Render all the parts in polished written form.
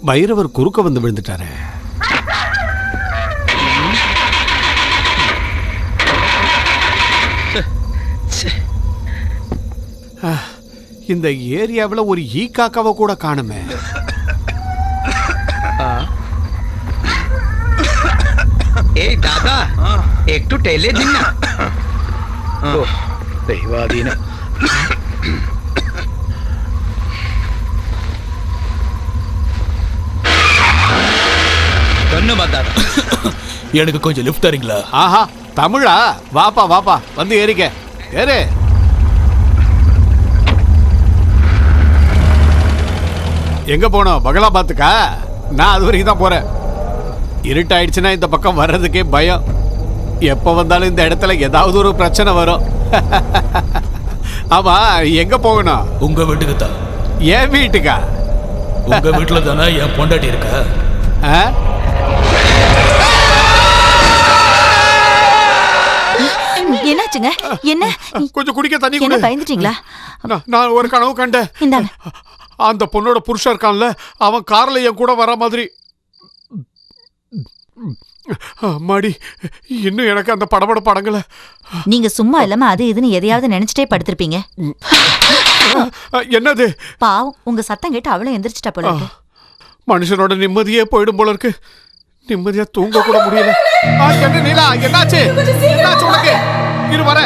பைரவர் குறுக்க வந்து விழுந்துட்டாரு. இந்த ஏரியாவில் ஒரு ஈ காக்காவை கூட காணுமே. ஏய் தாதா, एकटू टेले दिन ना. தெய்வாதீன. धन्यवाद दादा. எனக்கு கொஞ்சம் லிஃப்ட் தரீங்களா? ஆஹா, தமிழா? வாப்பா வாப்பா, வந்து ஏறிக்க. ஏறு. எங்க போனோம்? பகலாபாத்துக்கா? நான் அது வரைக்கும் தான் போறேன். இருட்டாயிடுச்சுன்னா இந்த பக்கம் வர்றதுக்கே பயம். எப்ப வந்தாலும் இந்த இடத்துல ஏதாவது ஒரு பிரச்சனை வரும். ஆமா, எங்க போகணும்? உங்க வீட்டுக்கு தான். என் வீட்டுக்கா? உங்க வீட்டுல தானே என் பொண்டாட்டி இருக்கா? என்னாச்சுங்க? என்ன கொஞ்சம் குடிக்க தண்ணி என்ன குடி. பயந்துட்டீங்களா? நான் ஒரு கனவு கண்டேன். இந்தாங்க. அந்த பொண்ணோட புருஷன் இருக்கான்ல, அவன் கார்ல என் கூட வர மாதிரி. அம்மாடி, இன்னும் எனக்கு அந்த படபட படங்கள. நீங்க சும்மா இல்லாம அது இதுன்னு எதையாவது நினைச்சிட்டே படுத்திருப்பீங்க. என்னது? பாவம், உங்க சத்தம் கேட்டு அவளும் எந்திரிச்சிட்டா போல இருக்கு. மனுஷனோட நிம்மதியே போயிடும் போல இருக்கு. நிம்மதியா தூங்க கூட முடியல. என்ன நீலா, என்னாச்சு? என்னாச்சு உனக்கு? இரு வர.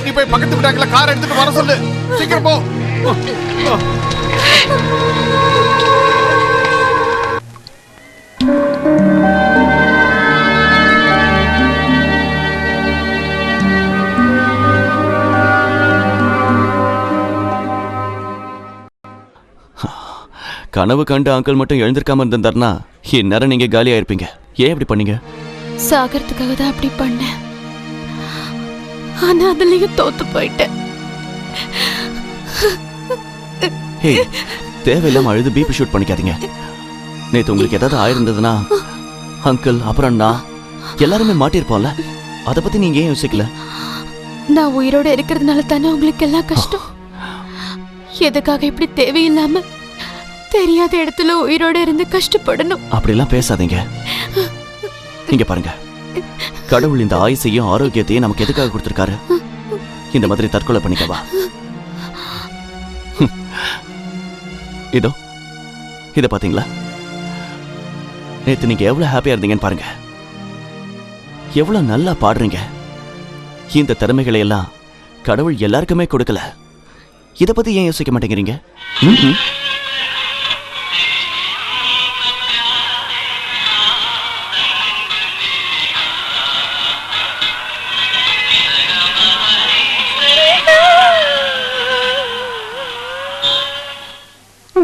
நீ போய் பக்கத்து விட்டாங்கள கார் எடுத்துட்டு வர சொல்லு. சீக்கிரம் போ. கனவு கண்டு அங்கிள் மட்டும் எழுந்திருக்காம இருந்தாருன்னா இந்நேரம் நீங்க காலியா இருப்பீங்க. ஏன் இப்படி பண்ணீங்க? சாகறதுக்காக தான் அப்படி பண்ணேன். ஆனா அதுலயும் தோத்து போயிட்டேன். தேவையில்லாம அழுது பிபி ஷூட் பண்ணிக்காதீங்க. நேத்து உங்களுக்கு ஏதாவது ஆயிருந்ததுன்னா அங்கிள் அப்புறம் நான் எல்லாருமே மாட்டிருப்போம்ல. அதை பத்தி நீங்க ஏன் யோசிக்கல? நான் உயிரோட இருக்கிறதுனால தானே உங்களுக்கு எல்லாம் கஷ்டம். எதுக்காக இப்படி தேவையில்லாம தெரியாத இடத்துல உயிரோட இருந்து கஷ்டப்படணும்? அப்படிலாம் பேசாதீங்க. இங்க பாருங்க, கடவுள் இந்த ஆயுசையும் ஆரோக்கியத்தையும் நமக்கு எதுக்காக கொடுத்திருக்காரு? இந்த மாதிரி தற்கொலை பண்ணிக்கவா? இதோ இத பாத்தீங்களா? நேத்து நீங்க எவ்வளவு ஹாப்பியா இருந்தீங்கன்னு பாருங்க. எவ்வளவு நல்லா பாடுறீங்க. இந்த திறமைகளை எல்லாம் கடவுள் எல்லாருக்குமே கொடுக்கல. இத பத்தி ஏன் யோசிக்க மாட்டேங்கிறீங்க?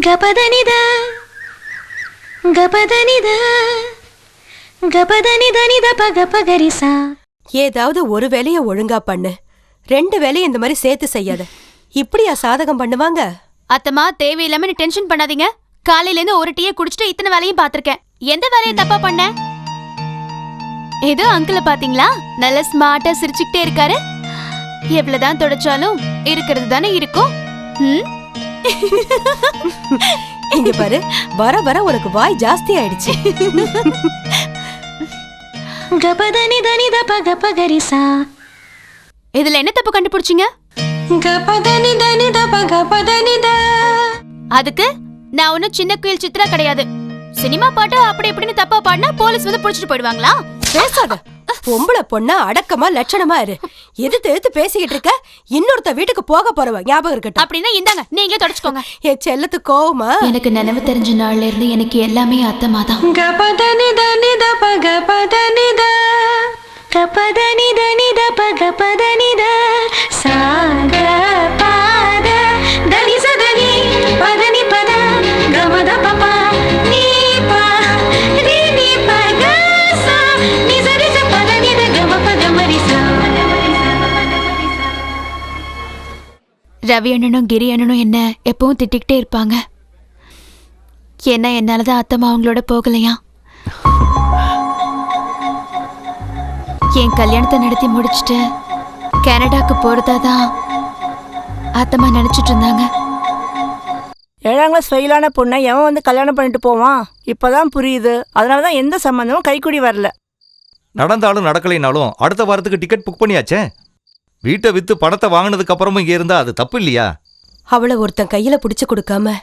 கபதனிதா கபதனிதா கபதனிதனித பகபகரிசா. ஏதாவது ஒரு வேலைய ஒழுங்கா பண்ணு. 2 வேலையை இந்த மாதிரி சேர்த்து செய்யாத. இப்படியா சாதகம் பண்ணுவாங்க? அத்தமா, தேவையில்லாம நீ டென்ஷன் பண்ணாதீங்க. காலையில இருந்து ஒரு டீயை குடிச்சிட்டு இத்தனை வேலையும் பாத்திருக்கேன். எந்த வேலையை தப்பா பண்ண? ஏதோ அங்கிள பாத்தீங்களா, நல்ல ஸ்மார்ட்டா சிரிச்சுக்கிட்டே இருக்காரு. எவ்வளவுதான் தொடச்சாலும் இருக்கிறது தானே இருக்கும். இங்க பாரு, வர வர உனக்கு வாய் ஜாஸ்தி ஆயிடுச்சு. கபதனிதனித பகபகரிசா. இதுல என்ன தப்பு கண்டுபிடிச்சீங்க? கபதனிதனித பகபதனித. அதுக்கு நான் ஒன்னும் சின்ன குயில் சித்ரா கிடையாது. சினிமா பாட்டு அப்படி இப்படின்னு தப்பா பாடினா போலீஸ் வந்து புடிச்சிட்டு போயிடுவாங்களா? பேசாத. பொம்பளை பொண்ணா அடக்கமா லட்சணமா இரு. எதிர்த்து பேசிக்கிட்டு இருக்க. இன்னொருத்த வீட்டுக்கு போக போறவ ஞாபகம் இருக்கட்டும். அப்படின்னா இந்தாங்க, நீங்களே தொடச்சுக்கோங்க. என் செல்லத்து கோவமா? எனக்கு நினைவு தெரிஞ்ச நாள்ல இருந்து எனக்கு எல்லாமே அத்தமா தான். கபதனிதனித பகபதனித கபதனி தனி தப கபதனி த சாக பாத தனி சதனி பதனி பத கமத பப நீ பா நீ நீ ப க சா நீ சரி ச பதனி த கம ப கமரி சா. ரவி அண்ணனும் கிரி அண்ணனும் என்ன எப்பவும் திட்டிக்கிட்டே இருப்பாங்க. என்ன என்னாலதான் அத்தம்மா அவங்களோட போகலையா? என் கல்யாணத்தை நடத்தி முடிச்சுட்டு கனடாக்கு போறதாதான் அத்தம்மா நினைச்சிட்டு இருந்தாங்க. 7ஆம் கிளாஸ் ஃபெயிலான பொண்ணை எவன் வந்து கல்யாணம் பண்ணிட்டு போவான்? இப்பதான் புரியுது. அதனாலதான் எந்த சம்பந்தமும் கைக்கூடி வரல. நடந்தாலும் நடக்கலைனாலும் அடுத்த வாரத்துக்கு டிக்கெட் புக் பண்ணியாச்சே. வீட்டை வித்து பணத்தை வாங்கினதுக்கு அப்புறமும் இங்கே இருந்தா அது தப்பு இல்லையா? அவளை ஒருத்தன் கையில புடிச்சு கொடுக்காம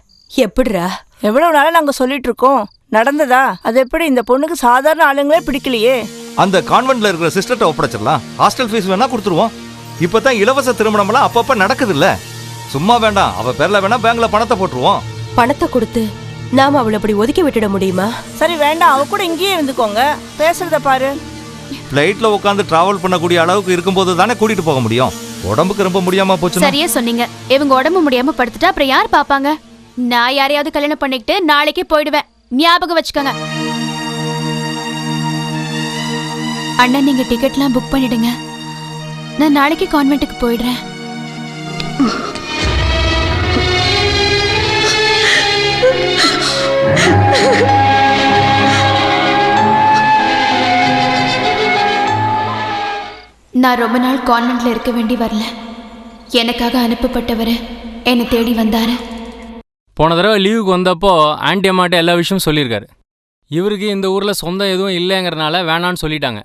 எப்படிரா? எவ்வளவு நாளா நாங்க சொல்லிட்டு இருக்கோம். நடந்ததா? அது எப்படி? இந்த பொண்ணுக்கு சாதாரண ஆளுங்களே பிடிக்கலையே. அந்த கான்வென்ட்ல இருக்கிற சிஸ்டர்ட்ட ஒப்படைச்சிடலாம். ஹாஸ்டல் ஃபீஸ் வேணா கொடுத்துருவோம். இப்பதான் இலவச திருமணம்லாம் அப்பப்ப நடக்குது இல்ல. சும்மா வேண்டாம், அவ பேர்ல வேணா பேங்க்ல பணத்தை போட்டுருவோம். பணத்தை கொடுத்து நாம அவளை அப்படி ஒதுக்கி விட்டுட முடியுமா? சரி வேண்டாம், அவ கூட இங்கேயே இருந்துக்கோங்க. பேசுறத பாரு. ஃப்ளைட்ல உட்காந்து டிராவல் பண்ணக்கூடிய அளவுக்கு இருக்கும்போது தானே கூட்டிட்டு போக முடியும். உடம்புக்கு ரொம்ப முடியாம போச்சு. சரியா சொன்னீங்க. இவங்க உடம்பு முடியாம படுத்துட்டா அப்புறம் யார் பாப்பாங்க? நான் யாரையாவது கல்யாணம் பண்ணிக்கிட்டு நாளைக்கே போயிடுவேன். ஞாபகம் வச்சுக்கோங்க. அண்ணன் நீங்க டிக்கெட்லாம் புக் பண்ணிடுங்க. நான் நாளைக்கு கான்வென்ட்டுக்கு போயிடுறேன். நான் ரொம்ப நாள் கான்வென்ட்ல இருக்க வேண்டி வரல. எனக்காக அனுப்பப்பட்டவர் என்னை தேடி வந்தாரு. போன தடவை லீவுக்கு வந்தப்போ ஆன்டி அம்மாட்ட எல்லா விஷயமும் சொல்லியிருக்காரு. இவருக்கு இந்த ஊரில் சொந்தம் எதுவும் இல்லைங்கிறனால வேணான்னு சொல்லிட்டாங்க.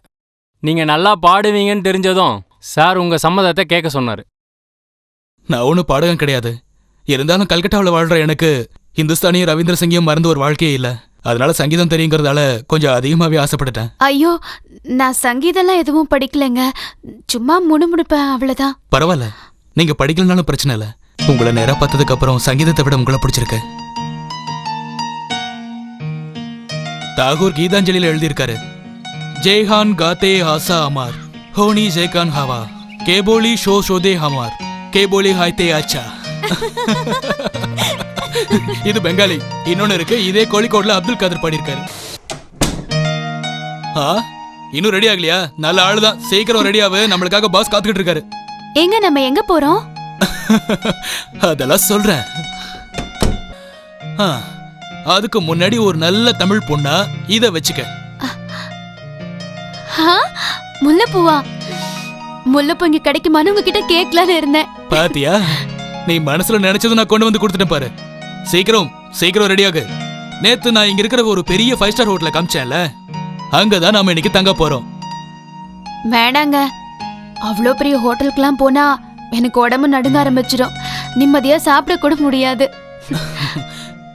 நீங்கள் நல்லா பாடுவீங்கன்னு தெரிஞ்சதும் சார் உங்கள் சம்மதத்தை கேட்க சொன்னார். நான் ஒன்றும் பாடகம் கிடையாது. இருந்தாலும் கல்கட்டாவில் வாழ்கிற எனக்கு இந்துஸ்தானியும் ரவீந்திர சங்கீதம் மறந்து ஒரு வாழ்க்கையே இல்லை. அதனால சங்கீதம் தெரியுங்கிறதால கொஞ்சம் அதிகமாகவே ஆசைப்பட்டுட்டேன். ஐயோ, நான் சங்கீதம்லாம் எதுவும் படிக்கலைங்க. சும்மா முணுமுணுப்பேன், அவ்வளோதான். பரவாயில்ல, நீங்க படிக்கலனாலும் பிரச்சனை இல்லை. உங்களை நேரா பார்த்ததுக்கு அப்புறம் சங்கீதத்தை விட உங்களை பிடிச்சிருக்கு. தாகூர் கீதாஞ்சலியில் எழுதியிருக்காரு, ஜெய்ஹான் காத்தே ஆசா அமார் ஹோனி ஜெய்கான் ஹவா கேபோலி ஷோ ஷோதே ஹமார் கேபோலி ஹாய்தே ஆச்சா. இது பெங்காலி. இன்னொன்னு இருக்கு, இதே கோழிக்கோட்ல அப்துல் காதர் பாடியிருக்காரு. இன்னும் ரெடி ஆகலையா? நல்ல ஆளுதான், சீக்கிரம் ரெடியாவு. நம்மளுக்காக பாஸ் காத்துக்கிட்டு இருக்காரு. எங்க நம்ம எங்க போறோம்? அதெல்லாம் சொல்றேன். அதுக்கு முன்னாடி ஒரு நல்ல தமிழ் பொண்ணா இத வச்சுக்க. முல்லைப்பூவா? முல்லைப்பூ இங்க கிடைக்குமான்னு உங்ககிட்ட கேட்கலான்னு இருந்தேன். பாத்தியா, நீ மனசுல நினைச்சது நான் கொண்டு வந்து கொடுத்துட்டேன் பாரு. சீக்கிரம் சீக்கிரம் ரெடியாகு. நேத்து நான் இங்க இருக்கிற ஒரு பெரிய 5 ஸ்டார் ஹோட்டல காமிச்சேன்ல, அங்கதான் நாம இன்னைக்கு தங்க போறோம். வேண்டாங்க, அவ்வளோ பெரிய ஹோட்டலுக்குலாம் போனா எனக்கு உடம்பு நடுங்க ஆரம்பிச்சிடும். நிம்மதியா சாப்பிட கூட முடியாது.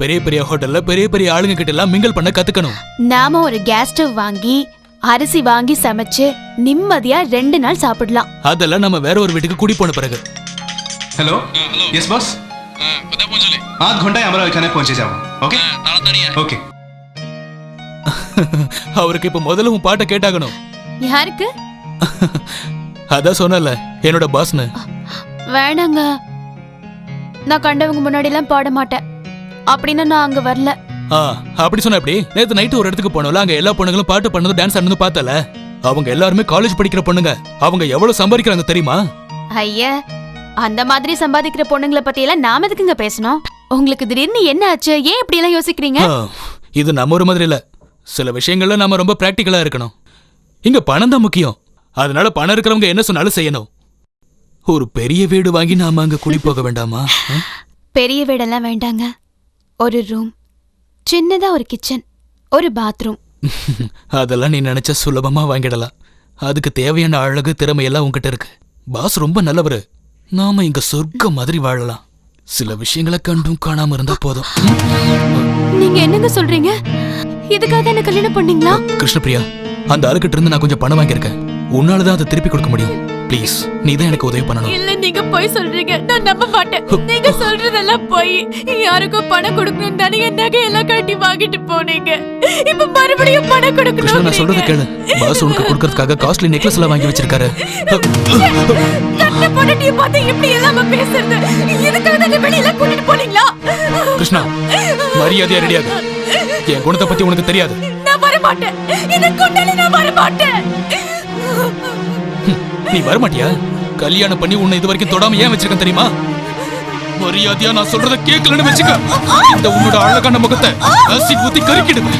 பெரிய பெரிய ஹோட்டல்ல பெரிய பெரிய ஆளுங்க கிட்ட எல்லாம் மிங்கல் பண்ண கத்துக்கணும். நாம ஒரு கேஸ் ஸ்டவ் வாங்கி அரிசி வாங்கி சமைச்சு நிம்மதியா 2 நாள் சாப்பிடலாம். அதெல்லாம் நம்ம வேற ஒரு வீட்டுக்கு குடி போன பிறகு. हेलो यस बॉस आध घंटा हमारा एखाने पहुंचे जाओ ओके ओके. அவருக்கு இப்ப முதல்ல உன் பாட்டை கேட்டாகணும். யாருக்கு? அதான் சொன்னல, என்னோட பாஸ்னு. வேணாங்க, நான் கண்டவங்க முன்னாடி எல்லாம் பாட மாட்டேன். அப்படின்னு நான் அங்க வரல. அப்படி சொன்ன எப்படி? நேத்து நைட்டு ஒரு இடத்துக்கு போனோம்ல, அங்க எல்லா பொண்ணுங்களும் பாட்டு பண்ணதும் டான்ஸ் ஆடுனதும் பார்த்தல. அவங்க எல்லாருமே காலேஜ் படிக்கிற பொண்ணுங்க. அவங்க எவ்வளவு சம்பாதிக்கிறாங்க தெரியுமா? ஐயா, அந்த மாதிரி சம்பாதிக்கிற பொண்ணுங்களை பத்தி எல்லாம் நாம எதுக்குங்க பேசணும்? உங்களுக்கு திடீர்னு என்ன ஆச்சு? ஏன் இப்படி எல்லாம் யோசிக்கிறீங்க? இது நம்ம ஒரு மாதிரி இல்ல. சில விஷயங்கள்ல நாம ரொம்ப பிராக்டிக்கலா இருக்கணும். இங்க பணம் தான் முக்கியம். அதனால பணம் இருக்கிறவங்க என்ன சொன்னாலும் செய்யணும். ஒரு பெரிய வீடு வாங்கி நாம அங்க குடி போக வேண்டாமா? பெரிய வீடெல்லாம் வேண்டாங்க. ஒரு ரூம், சின்னதா ஒரு கிச்சன், ஒரு பாத்ரூம். அதெல்லாம் நீ நினைச்ச சுலபமா வாங்கிடலாம். அதுக்கு தேவையான அழகு திறமையெல்லாம் உங்ககிட்ட இருக்கு. பாஸ் ரொம்ப நல்லவரு. நாம இங்க சொர்க்கம் மாதிரி வாழலாம். சில விஷயங்களை கண்டும் காணாம இருந்தா போதும். நீங்க என்னங்க சொல்றீங்க? இதுக்காக என்ன கல்யாணம் பண்ணீங்களா? கிருஷ்ணபிரியா, அந்த ஆளுகிட்ட இருந்து நான் கொஞ்சம் பணம் வாங்கியிருக்கேன். உன்னாலதான் அதை திருப்பி கொடுக்க முடியும். ப்ளீஸ் நீ தான் எனக்கு உதவி பண்ணணும். இல்ல நீங்க போய் சொல்றீங்க, நான் நம்ப மாட்டேன். நீங்க சொல்றதெல்லாம் போய். யாருக்கும் பணம் கொடுக்கணும் தானே என் நகையெல்லாம் கட்டி வாங்கிட்டு போனீங்க. இப்ப மறுபடியும் பணம் கிருஷ்ணா கொடுக்கணும். நான் சொல்றத கேளு. பாஸ் உனக்கு கொடுக்கறதுக்காக காஸ்ட்லி நெக்லஸ் எல்லாம் வாங்கி வச்சிருக்காரு. கண்ண பொண்ணட்டிய பார்த்து இப்படி எல்லாம் பேசுறது. இதுக்காக தான் வெளியில கூட்டிட்டு போனீங்களா? கிருஷ்ணா மரியாதையா ரெடியாக. என் குணத்தை பத்தி உனக்கு தெரியாது. நான் வர மாட்டேன். இத கொண்டால நான் வர மாட்டேன். நீ வரமாட்டியா? கல்யாணம் பண்ணி உன்னை இது வரைக்கும் தொடாம ஏன் வச்சிருக்கேன் தெரியுமா? மரியாதையா நான் சொல்றத கேட்கலன்னு வச்சுக்க. இந்த உன்னோட அழகான முகத்தை ஆசிட் ஊத்தி கருக்கிடுவேன்.